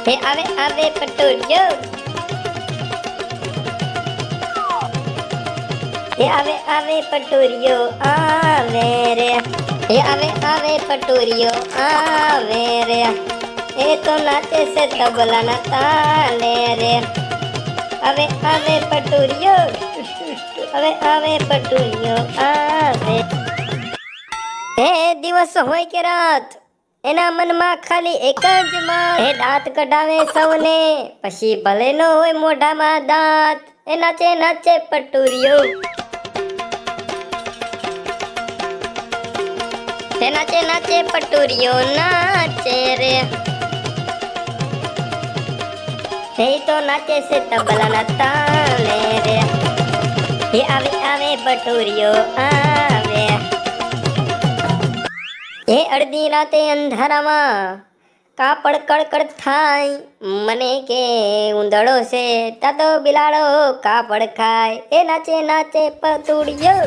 હે આવે આવે પટોરિયો, હે આવે આવે પટોરિયો આવે રે, હે આવે આવે પટોરિયો આવે રે, એ તો નાચે છે તબલાના તાલે રે, આવે આવે પટોરિયો, હવે આવે પટોરિયો આવે. હે દિવસ હોય કે રાત, એના મનમાં ખાલી એક જ વાત, એ દાંત કઢાવે સૌને પછી ભલે નો હોય મોઢામાં દાંત, એ નાચે નાચે પટોરિયો, એ નાચે નાચે પટોરિયો નાચે રે, એ તો નાચે છે તબલાના તાલે રે, એ આવે આવે પટોરિયો આવે. એ અડધી રાતે અંધારામાં કાપડ કડકડ થાય, મને કે ઉંધળો છે તા તો બિલાડો કાપડ ખાય, એ નાચે નાચે પટોરિયો.